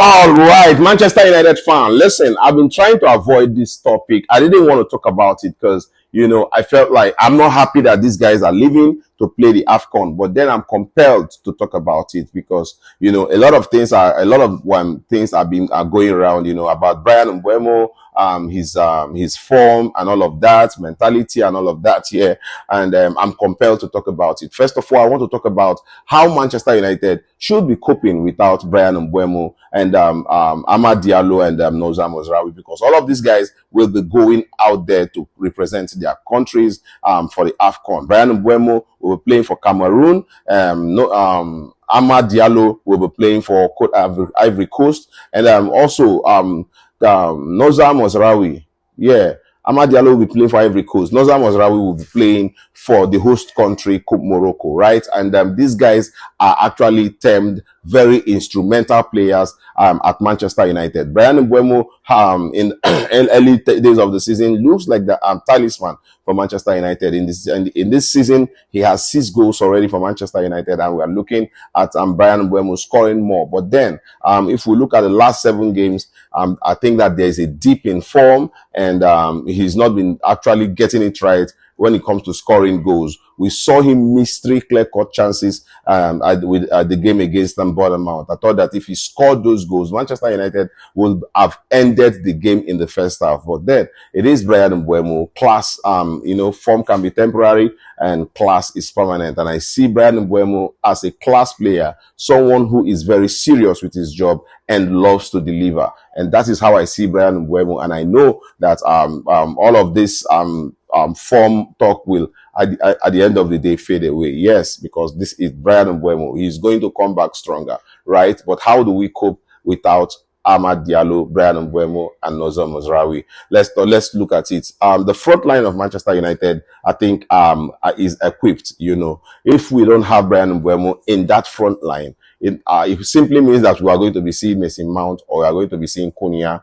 All right, Manchester United fan. Listen, I've been trying to avoid this topic. I didn't want to talk about it because I felt like I'm not happy that these guys are leaving to play the Afcon, but then I'm compelled to talk about it because a lot of things are going around. About Brian Mbeumo, his form and all of that, mentality and all of that. Yeah, and I'm compelled to talk about it. First of all, I want to talk about how Manchester United should be coping without Brian Mbeumo and Amad Diallo and Nozam Mozraoui, because all of these guys will be going out there to represent their countries for the AFCON. Brian Mbeumo will be playing for Cameroon. Amad Diallo will be playing for Ivory Coast, and also Nozam Mozraoui. Yeah, Amad Diallo will be playing for Ivory Coast. Nozam Mozraoui will be playing for the host country, Morocco, right? And these guys are actually termed very instrumental players at Manchester United. Brian Mbeumo, in early days of the season, looks like the talisman for Manchester United. In this season, he has 6 goals already for Manchester United, and we are looking at Brian Mbeumo scoring more. But then, if we look at the last 7 games, I think that there is a dip in form, and he's not been actually getting it right when it comes to scoring goals. We saw him miss 3 clear-cut chances at the game against Bournemouth. I thought that if he scored those goals, Manchester United would have ended the game in the first half. But then, it is Brian Mbeumo. Class, form can be temporary and class is permanent. And I see Brian Mbeumo as a class player, someone who is very serious with his job and loves to deliver. And that is how I see Brian Mbeumo. And I know that all of this form talk will at the end of the day fade away. Yes, because this is Brian Mbeumo. He's going to come back stronger, right? But how do we cope without Amad Diallo, Brian Mbeumo, and Nozam Mozraoui? Let's look at it. The front line of Manchester United, I think, is equipped. If we don't have Brian Mbeumo in that front line, it simply means that we are going to be seeing Mason Mount, or we are going to be seeing Cunha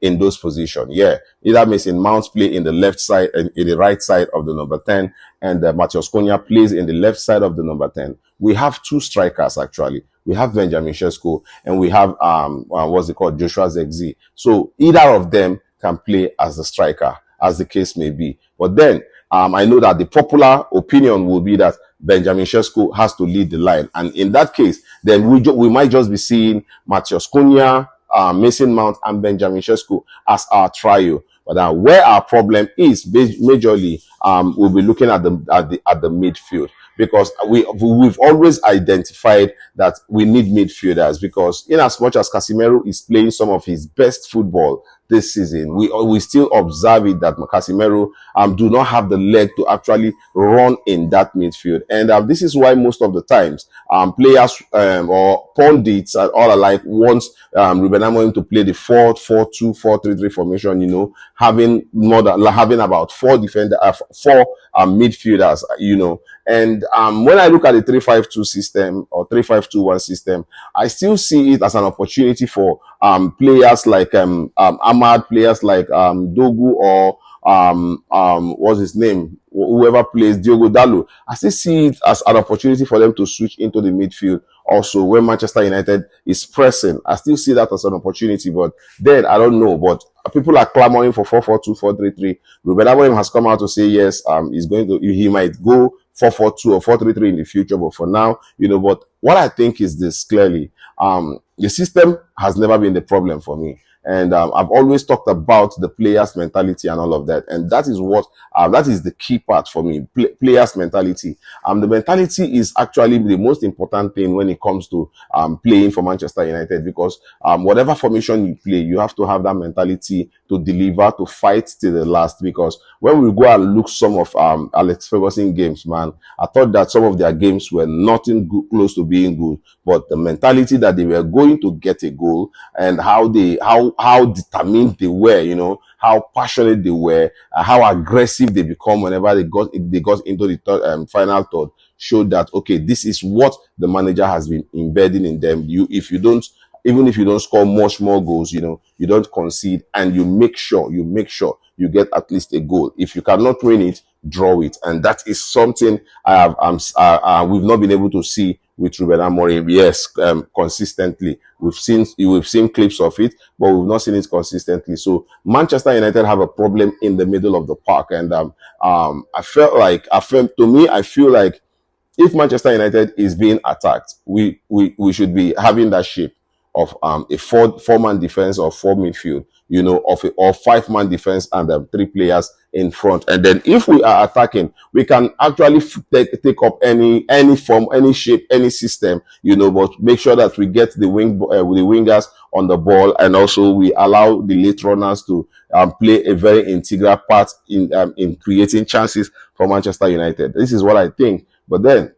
in those positions. Yeah, either Mason Mount play in the left side and in the right side of the number 10, and Matheus Cunha plays in the left side of the number 10. We have 2 strikers actually. We have Benjamin Sesko and we have Joshua Zexi. So either of them can play as a striker, as the case may be. But then I know that the popular opinion will be that Benjamin Sesko has to lead the line, and in that case, then we might just be seeing Matheus Cunha, Mason Mount, and Benjamin Sesko as our trio. But where our problem is majorly, we'll be looking at the midfield, because we've always identified that we need midfielders, because in as much as Casemiro is playing some of his best football this season, we still observe it that Casemiro do not have the leg to actually run in that midfield. And this is why most of the times players or pundits all alike want Ruben Amorim to play the 4-4-2, 4-3-3 formation, having about 4 midfielders, and when I look at the 3-5-2 system or 3-5-2-1 system, I still see it as an opportunity for players like Ahmad, players like Dogu, or what's his name? Whoever plays Diogo Dalot. I still see it as an opportunity for them to switch into the midfield. Also, when Manchester United is pressing, I still see that as an opportunity. But then I don't know. But people are clamoring for 4-4-2, 4-3-3. Ruben Amorim has come out to say yes. He might go 4-4-2 or 4-3-3 in the future. But for now, But what I think is this clearly: the system has never been the problem for me. And I've always talked about the players' mentality and all of that. And that is that is the key part for me, players' mentality. The mentality is actually the most important thing when it comes to playing for Manchester United, because whatever formation you play, you have to have that mentality to deliver, to fight till the last. Because when we go and look some of Alex Ferguson games, man, I thought that some of their games were nothing close to being good. But the mentality that they were going to get a goal, and how determined they were, how passionate they were, how aggressive they become whenever they got into the final third, showed that, okay, this is what the manager has been embedding in them. Even if you don't score much more goals, you don't concede, and you make sure you get at least a goal. If you cannot win it, draw it. And that is something we've not been able to see with Ruben Amorim. Yes, consistently. We've seen clips of it, but we've not seen it consistently. So Manchester United have a problem in the middle of the park, and I feel like if Manchester United is being attacked, we should be having that shape of a four-man defense or four midfield, of or five-man defense and three players in front. And then if we are attacking, we can actually take up any form, any shape, any system, but make sure that we get the wingers on the ball, and also we allow the late runners to play a very integral part in creating chances for Manchester United. This is what I think. But then,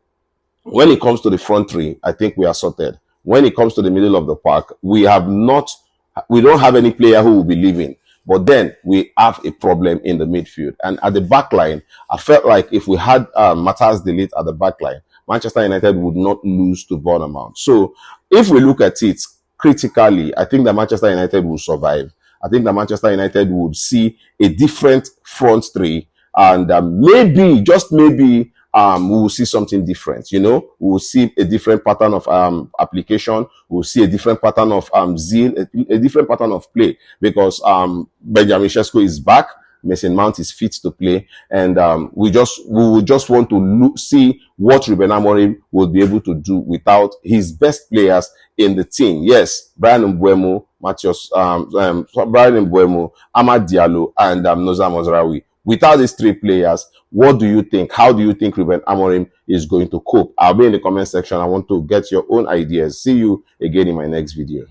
when it comes to the front three, I think we are sorted. When it comes to the middle of the park, we don't have any player who will be leaving. But then we have a problem in the midfield. And at the back line, I felt like if we had Matthias de Ligt at the back line, Manchester United would not lose to Bournemouth. So if we look at it critically, I think that Manchester United will survive. I think that Manchester United would see a different front three, and maybe, just maybe, we will see something different. We will see a different pattern of application. We will see a different pattern of zeal, a different pattern of play, because Benjamin Sesko is back. Mason Mount is fit to play, and we would just want to see what Ruben Amorim will be able to do without his best players in the team. Yes, Brian Mbeumo, Amad Diallo, and Noza Mozraoui. Without these three players, what do you think? How do you think Ruben Amorim is going to cope? I'll be in the comment section. I want to get your own ideas. See you again in my next video.